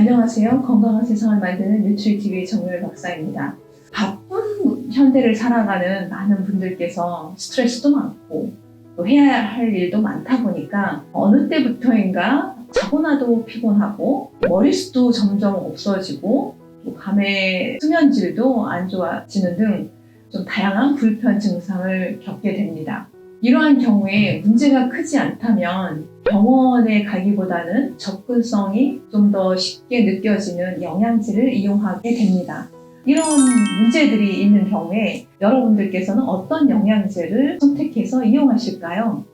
안녕하세요. 건강한 세상을 만드는 뉴트리TV의 정열 박사입니다. 바쁜 현대를 살아가는 많은 분들께서 스트레스도 많고 또 해야 할 일도 많다 보니까 어느 때부터인가 자고 나도 피곤하고 머리숱도 점점 없어지고 또 밤에 수면질도 안 좋아지는 등 좀 다양한 불편 증상을 겪게 됩니다. 이러한 경우에 문제가 크지 않다면 병원에 가기보다는 접근성이 좀 더 쉽게 느껴지는 영양제를 이용하게 됩니다. 이런 문제들이 있는 경우에 여러분들께서는 어떤 영양제를 선택해서 이용하실까요?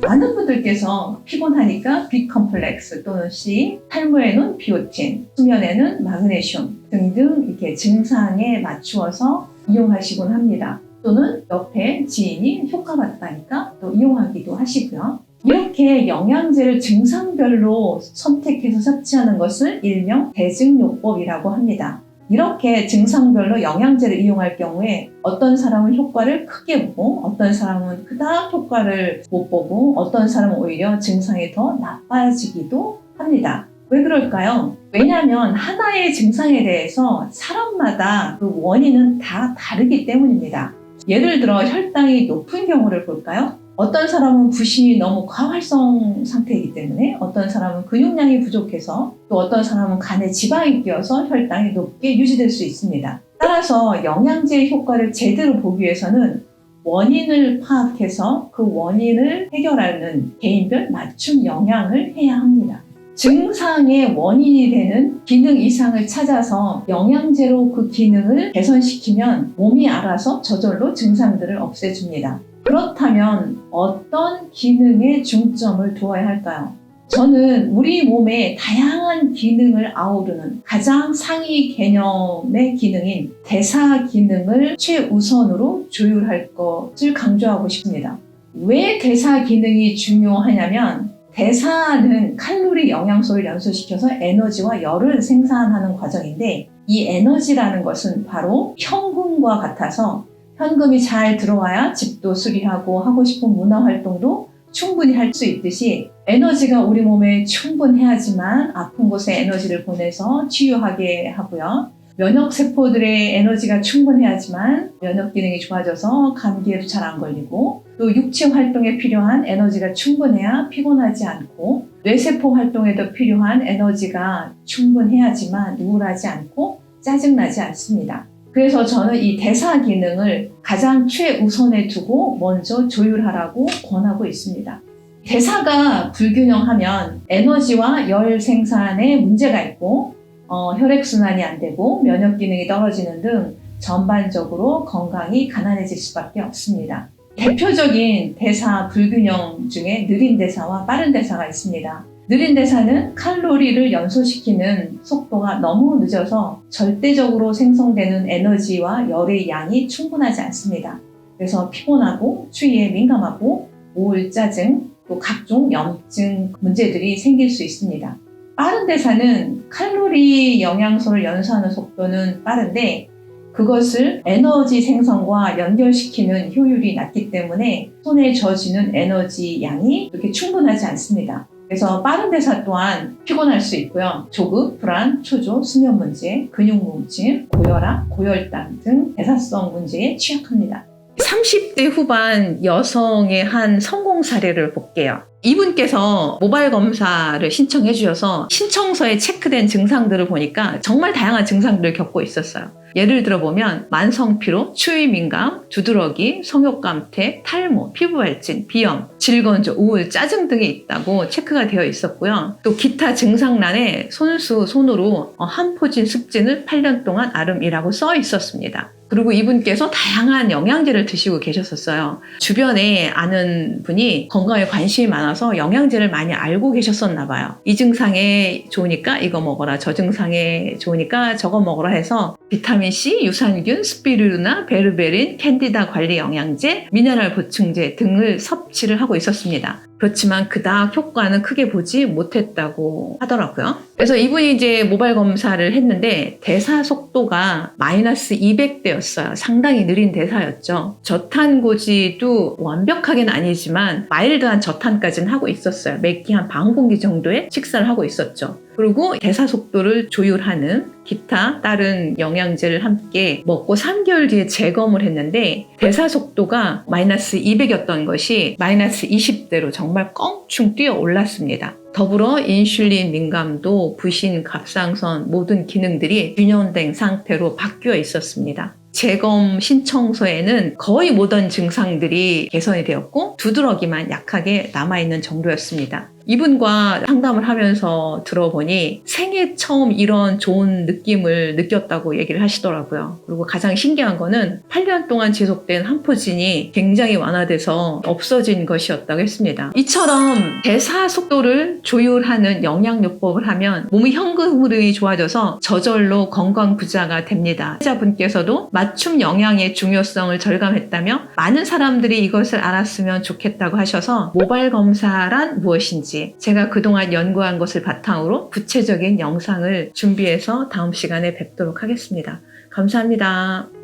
많은 분들께서 피곤하니까 B 컴플렉스 또는 C, 탈모에는 비오틴, 수면에는 마그네슘 등등 이렇게 증상에 맞추어서 이용하시곤 합니다. 또는 옆에 지인이 효과 봤다니까 또 이용하기도 하시고요. 이렇게 영양제를 증상별로 선택해서 섭취하는 것을 일명 대증요법이라고 합니다. 이렇게 증상별로 영양제를 이용할 경우에 어떤 사람은 효과를 크게 보고 어떤 사람은 그다지 효과를 못 보고 어떤 사람은 오히려 증상이 더 나빠지기도 합니다. 왜 그럴까요? 왜냐하면 하나의 증상에 대해서 사람마다 그 원인은 다 다르기 때문입니다. 예를 들어 혈당이 높은 경우를 볼까요? 어떤 사람은 부신이 너무 과활성 상태이기 때문에 어떤 사람은 근육량이 부족해서 또 어떤 사람은 간에 지방이 끼어서 혈당이 높게 유지될 수 있습니다. 따라서 영양제의 효과를 제대로 보기 위해서는 원인을 파악해서 그 원인을 해결하는 개인별 맞춤 영양을 해야 합니다. 증상의 원인이 되는 기능 이상을 찾아서 영양제로 그 기능을 개선시키면 몸이 알아서 저절로 증상들을 없애줍니다. 그렇다면 어떤 기능에 중점을 두어야 할까요? 저는 우리 몸의 다양한 기능을 아우르는 가장 상위 개념의 기능인 대사 기능을 최우선으로 조율할 것을 강조하고 싶습니다. 왜 대사 기능이 중요하냐면 대사는 칼로리 영양소를 연소시켜서 에너지와 열을 생산하는 과정인데 이 에너지라는 것은 바로 현금과 같아서 현금이 잘 들어와야 집도 수리하고 하고 싶은 문화활동도 충분히 할 수 있듯이 에너지가 우리 몸에 충분해야지만 아픈 곳에 에너지를 보내서 치유하게 하고요. 면역세포들의 에너지가 충분해야지만 면역 기능이 좋아져서 감기에도 잘 안 걸리고 또 육체 활동에 필요한 에너지가 충분해야 피곤하지 않고 뇌세포 활동에도 필요한 에너지가 충분해야지만 우울하지 않고 짜증나지 않습니다. 그래서 저는 이 대사 기능을 가장 최우선에 두고 먼저 조율하라고 권하고 있습니다. 대사가 불균형하면 에너지와 열 생산에 문제가 있고 혈액순환이 안 되고 면역 기능이 떨어지는 등 전반적으로 건강이 가난해질 수밖에 없습니다. 대표적인 대사 불균형 중에 느린 대사와 빠른 대사가 있습니다. 느린 대사는 칼로리를 연소시키는 속도가 너무 늦어서 절대적으로 생성되는 에너지와 열의 양이 충분하지 않습니다. 그래서 피곤하고 추위에 민감하고 우울, 짜증, 또 각종 염증 문제들이 생길 수 있습니다. 빠른 대사는 칼로리 영양소를 연소하는 속도는 빠른데 그것을 에너지 생성과 연결시키는 효율이 낮기 때문에 손에 져지는 에너지 양이 그렇게 충분하지 않습니다. 그래서 빠른 대사 또한 피곤할 수 있고요. 조급, 불안, 초조, 수면 문제, 근육뭉침, 고혈압, 고혈당 등 대사성 문제에 취약합니다. 30대 후반 여성의 한 성공 사례를 볼게요. 이분께서 모발 검사를 신청해 주셔서 신청서에 체크된 증상들을 보니까 정말 다양한 증상들을 겪고 있었어요. 예를 들어보면 만성피로, 추위 민감, 두드러기, 성욕감퇴, 탈모, 피부발진, 비염, 질건조, 우울, 짜증 등이 있다고 체크가 되어 있었고요. 또 기타 증상란에 손으로 한포진 습진을 8년 동안 앓음이라고 써 있었습니다. 그리고 이분께서 다양한 영양제를 드시고 계셨었어요. 주변에 아는 분이 건강에 관심이 많아서 영양제를 많이 알고 계셨었나 봐요. 이 증상에 좋으니까 이거 먹어라, 저 증상에 좋으니까 저거 먹어라 해서 비타민C, 유산균, 스피루리나, 베르베린, 캔디다 관리 영양제, 미네랄 보충제 등을 섭취를 하고 있었습니다. 그렇지만 그닥 효과는 크게 보지 못했다고 하더라고요. 그래서 이분이 이제 모발 검사를 했는데 대사 속도가 마이너스 200대였어요. 상당히 느린 대사였죠. 저탄고지도 완벽하게는 아니지만 마일드한 저탄까지는 하고 있었어요. 매끼 한 반 공기 정도의 식사를 하고 있었죠. 그리고 대사 속도를 조율하는 기타 다른 영양제를 함께 먹고 3개월 뒤에 재검을 했는데 대사 속도가 마이너스 200이었던 것이 마이너스 20대로 정말 껑충 뛰어 올랐습니다. 더불어 인슐린 민감도, 부신, 갑상선 모든 기능들이 균형된 상태로 바뀌어 있었습니다. 재검 신청서에는 거의 모든 증상들이 개선이 되었고 두드러기만 약하게 남아있는 정도였습니다. 이분과 상담을 하면서 들어보니 생애 처음 이런 좋은 느낌을 느꼈다고 얘기를 하시더라고요. 그리고 가장 신기한 거는 8년 동안 지속된 한포진이 굉장히 완화돼서 없어진 것이었다고 했습니다. 이처럼 대사 속도를 조율하는 영양요법을 하면 몸의 현금 흐름이 좋아져서 저절로 건강 부자가 됩니다. 환자분께서도 맞춤 영양의 중요성을 절감했다며 많은 사람들이 이것을 알았으면 좋겠다고 하셔서 모발 검사란 무엇인지 제가 그동안 연구한 것을 바탕으로 구체적인 영상을 준비해서 다음 시간에 뵙도록 하겠습니다. 감사합니다.